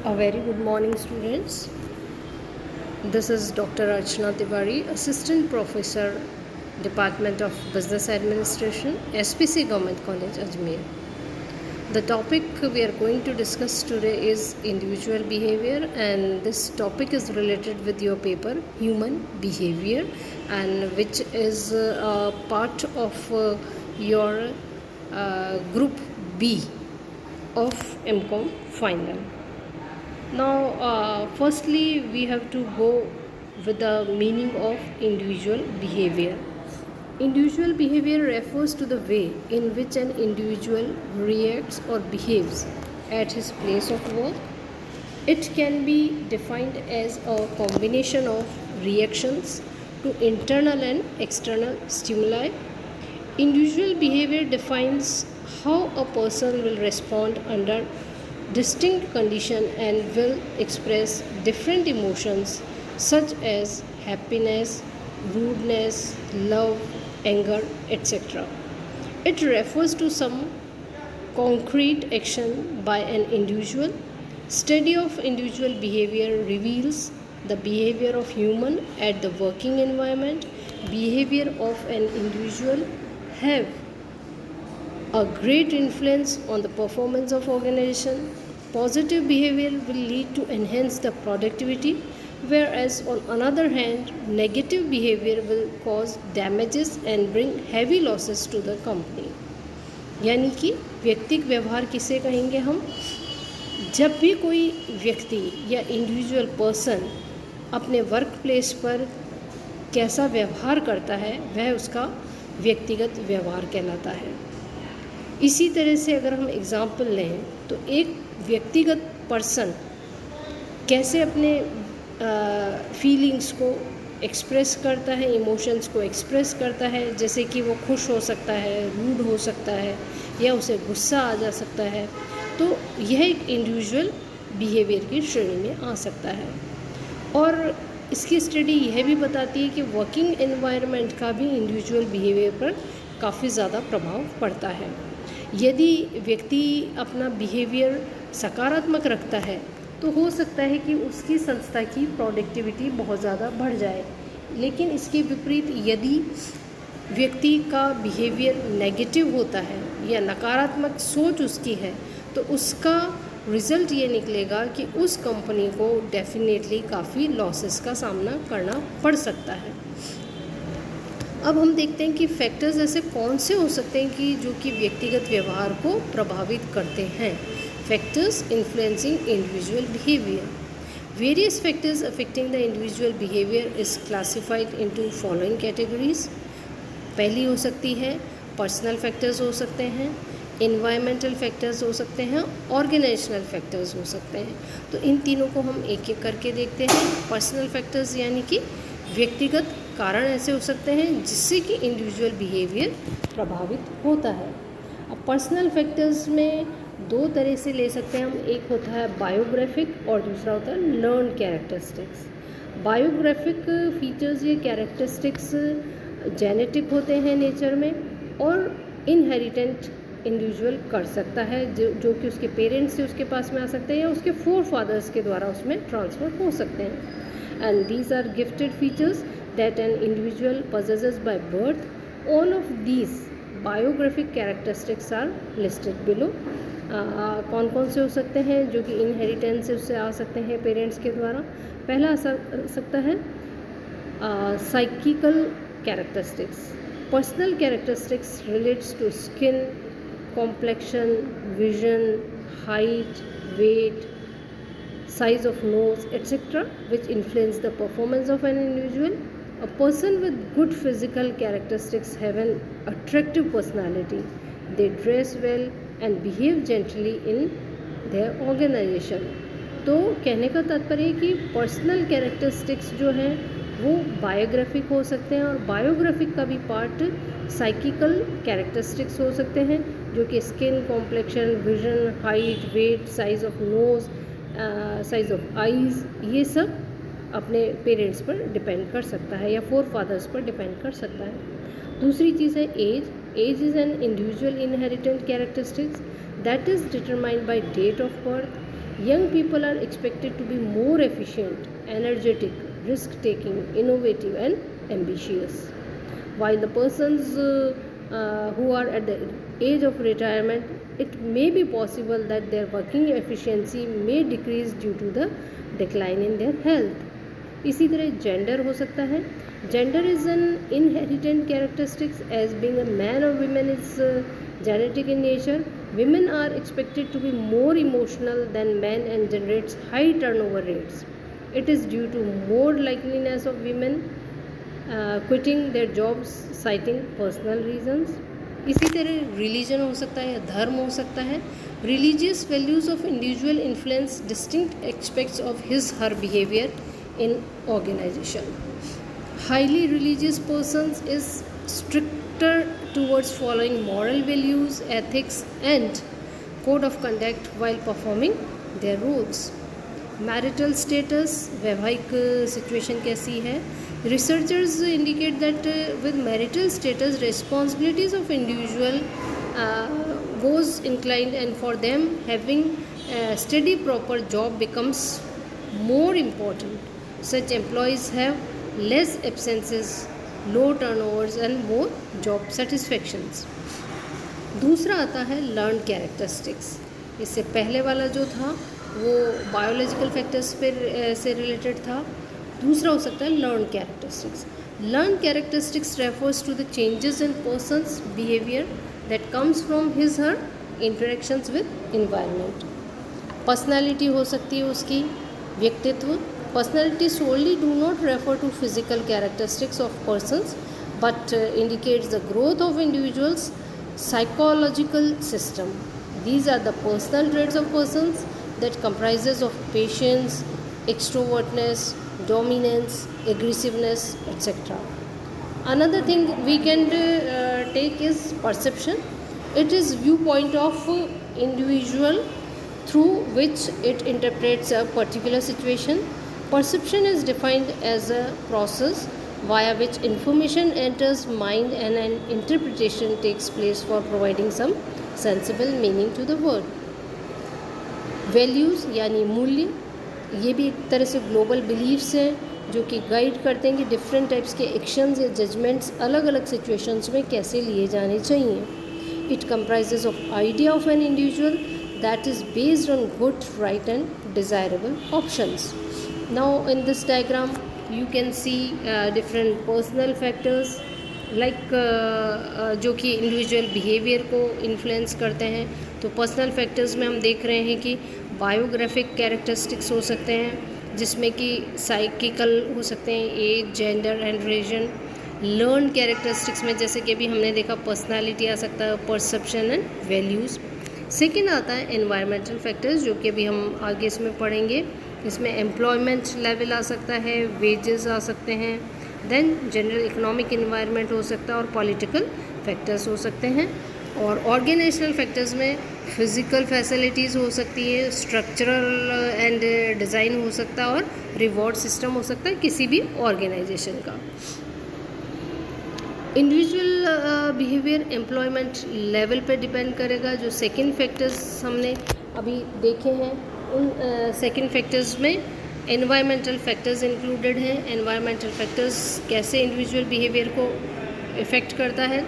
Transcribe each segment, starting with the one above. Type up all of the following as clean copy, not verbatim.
A very good morning, students. This is Dr. Archana Tiwari, Assistant Professor, Department of Business Administration, SPC Government College, Ajmer. The topic we are going to discuss today is individual behavior, and this topic is related with your paper, human behavior, and which is a part of your group B of MCOM final. Now, firstly, we have to go with the meaning of individual behavior. Individual behavior refers to the way in which an individual reacts or behaves at his place of work. It can be defined as a combination of reactions to internal and external stimuli. Individual behavior defines how a person will respond under distinct condition and will express different emotions such as happiness, rudeness, love, anger, etc. It refers to some concrete action by an individual. Study of individual behavior reveals the behavior of human at the working environment. Behavior of an individual have a great influence on the performance of organization. Positive behavior will lead to enhance the productivity, whereas on another hand, negative behavior will cause damages and bring heavy losses to the company. यानी कि व्यक्तिगत व्यवहार किसे कहेंगे हम? जब भी कोई व्यक्ति या इंडिविजुअल पर्सन अपने वर्क प्लेस पर कैसा व्यवहार करता है, वह उसका व्यक्तिगत व्यवहार कहलाता है. इसी तरह से अगर हम एग्ज़ाम्पल लें तो एक व्यक्तिगत पर्सन कैसे अपने फीलिंग्स को एक्सप्रेस करता है, इमोशंस को एक्सप्रेस करता है, जैसे कि वो खुश हो सकता है, रूड हो सकता है या उसे गुस्सा आ जा सकता है, तो यह एक इंडिविजुअल बिहेवियर की श्रेणी में आ सकता है. और इसकी स्टडी यह भी बताती है कि वर्किंग एनवायरनमेंट का भी इंडिविजुअल बिहेवियर पर काफ़ी ज़्यादा प्रभाव पड़ता है. यदि व्यक्ति अपना बिहेवियर सकारात्मक रखता है तो हो सकता है कि उसकी संस्था की प्रोडक्टिविटी बहुत ज़्यादा बढ़ जाए, लेकिन इसके विपरीत यदि व्यक्ति का बिहेवियर नेगेटिव होता है या नकारात्मक सोच उसकी है तो उसका रिज़ल्ट ये निकलेगा कि उस कंपनी को डेफिनेटली काफ़ी लॉसेस का सामना करना पड़ सकता है. अब हम देखते हैं कि फैक्टर्स ऐसे कौन से हो सकते हैं कि जो कि व्यक्तिगत व्यवहार को प्रभावित करते हैं. Factors influencing individual behaviour. Various factors affecting the individual behaviour is classified into following categories. पहली हो सकती है पर्सनल फैक्टर्स हो सकते हैं, इन्वायरमेंटल फैक्टर्स हो सकते हैं, ऑर्गेनाइजेशनल फैक्टर्स हो सकते हैं. तो इन तीनों को हम एक एक करके देखते हैं. पर्सनल फैक्टर्स यानी कि व्यक्तिगत कारण ऐसे हो सकते हैं जिससे कि इंडिविजुअल बिहेवियर प्रभावित होता है. अब पर्सनल फैक्टर्स में दो तरह से ले सकते हैं हम. एक होता है बायोग्राफिक और दूसरा होता है लर्न कैरेक्टरिस्टिक्स. बायोग्राफिक फीचर्स ये कैरेक्टरिस्टिक्स जेनेटिक होते हैं नेचर में और इनहेरिटेंट इंडिविजुअल कर सकता है, जो कि उसके पेरेंट्स से उसके पास में आ सकते हैं या उसके फोर फादर्स के द्वारा उसमें ट्रांसफ़र हो सकते हैं. And these are gifted features that an individual possesses by birth. All of these biographic characteristics are listed below. कौन कौन से हो सकते हैं जो कि इनहेरिटेंस से उससे आ सकते हैं पेरेंट्स के द्वारा. पहला आ सकता है psychical characteristics. Personal characteristics relates to skin, complexion, vision, height, weight, size of nose, etc., which influence the performance of an individual. A person with good physical characteristics have an attractive personality. They dress well and behave gently in their organization. तो कहने का तात्पर्य है कि personal characteristics जो हैं वो biographic हो सकते हैं और बायोग्राफिक का भी पार्ट साइकिकल कैरेक्टरिस्टिक्स हो सकते हैं, जो कि skin, complexion, vision, height, weight, size of nose, size of eyes, ये सब अपने पेरेंट्स पर डिपेंड कर सकता है या फोर फादर्स पर डिपेंड कर सकता है. दूसरी चीज़ है age. Age is an individual inherent characteristics that is determined by date of birth. Young people are expected to be more efficient, energetic, risk-taking, innovative, and ambitious. While the persons who are at the age of retirement, it may be possible that their working efficiency may decrease due to the decline in their health. इसी तरह gender हो सकता है. Gender is an inherent characteristics as being a man और women is genetic in nature. Women are expected to be more emotional than men and generates high turnover rates. It is due to more likeliness of women quitting their jobs citing personal reasons. इसी तरह religion हो सकता है या धर्म हो सकता है. Religious values of individual influence distinct aspects of his her behaviour in organization. Highly religious persons is stricter towards following moral values, ethics and code of conduct while performing their roles. Marital status, वैवाहिक situation कैसी है? Researchers indicate that with marital status, responsibilities of individual goes inclined, and for them having a steady proper job becomes more important. Such employees have less absences, low turnovers and more job satisfactions. दूसरा आता है learn characteristics. इससे पहले वाला जो था वो biological factors पे से रिलेटेड था. दूसरा हो सकता है learn characteristics. Learn characteristics refers to the changes in person's behaviour that comes from his her interactions with environment. Personality हो सकती है उसकी, व्यक्तित्व. Personality solely do not refer to physical characteristics of persons but indicates the growth of individuals' psychological system. These are the personal traits of persons that comprises of patience, extrovertness, dominance, aggressiveness, etc. Another thing we can take is perception. It is viewpoint of individual through which it interprets a particular situation. Perception is defined as a process via which information enters mind and an interpretation takes place for providing some sensible meaning to the word. Values यानी मूल्य, ये भी एक तरह से global beliefs हैं जो कि गाइड करते हैं कि डिफरेंट टाइप्स के एक्शंस या जजमेंट्स अलग अलग सिचुएशंस में कैसे लिए जाने चाहिए. It comprises of idea of an individual that is based on good, right and desirable options. Now in this diagram you can see different personal factors like जो कि इंडिविजुअल बिहेवियर को इन्फ्लुएंस करते हैं. तो पर्सनल फैक्टर्स में हम देख रहे हैं कि बायोग्राफिक कैरेक्टरिस्टिक्स हो सकते हैं जिसमें कि साइकिकल हो सकते हैं, age, gender and region. Learn characteristics में जैसे कि अभी हमने देखा पर्सनालिटी आ सकता है, परसेप्शन एंड वैल्यूज़. सेकेंड आता है एनवायरमेंटल फैक्टर्स जो कि अभी हम आगे इसमें पढ़ेंगे. इसमें एम्प्लॉयमेंट लेवल आ सकता है, वेजेस आ सकते हैं, देन जनरल इकोनॉमिक इन्वायरमेंट हो सकता है और पॉलिटिकल फैक्टर्स हो सकते हैं. और ऑर्गेनाइजेशनल फैक्टर्स में फिज़िकल फैसिलिटीज़ हो सकती है, स्ट्रक्चरल एंड डिज़ाइन हो सकता है और रिवॉर्ड सिस्टम हो सकता है किसी भी ऑर्गेनाइजेशन का. इंडिविजुअल बिहेवियर एम्प्लॉयमेंट लेवल पे डिपेंड करेगा. जो सेकंड फैक्टर्स हमने अभी देखे हैं उन सेकंड फैक्टर्स में एनवायरमेंटल फैक्टर्स इंक्लूडेड हैं. एनवायरमेंटल फैक्टर्स कैसे इंडिविजुअल बिहेवियर को इफ़ेक्ट करता है.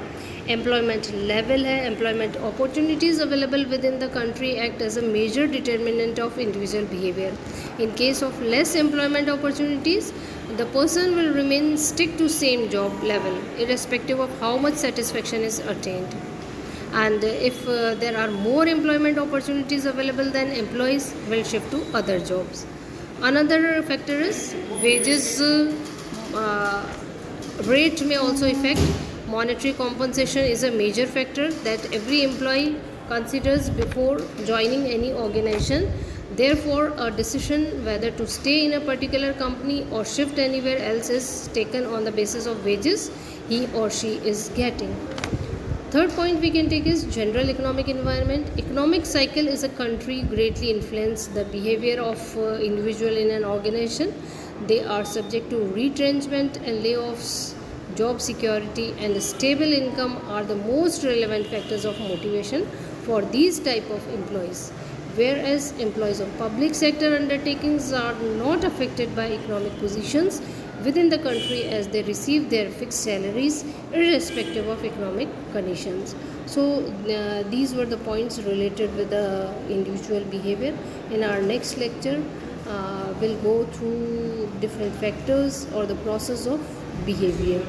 एम्प्लॉयमेंट लेवल है, employment opportunities available within the country act as a major determinant of individual behaviour. In case of less employment opportunities the person will remain stick to same job level irrespective of how much satisfaction is attained. And if there are more employment opportunities available, then employees will shift to other jobs. Another factor is wages rate may also affect. Monetary compensation is a major factor that every employee considers before joining any organization. Therefore, a decision whether to stay in a particular company or shift anywhere else is taken on the basis of wages he or she is getting. Third point we can take is general economic environment. Economic cycle is a country greatly influence the behavior of individual in an organization. They are subject to retrenchment and layoffs. Job security and stable income are the most relevant factors of motivation for these type of employees. whereas employees of public sector undertakings are not affected by economic positions within the country as they receive their fixed salaries irrespective of economic conditions. So these were the points related with the individual behavior. In our next lecture, we'll go through different factors or the process of behavior.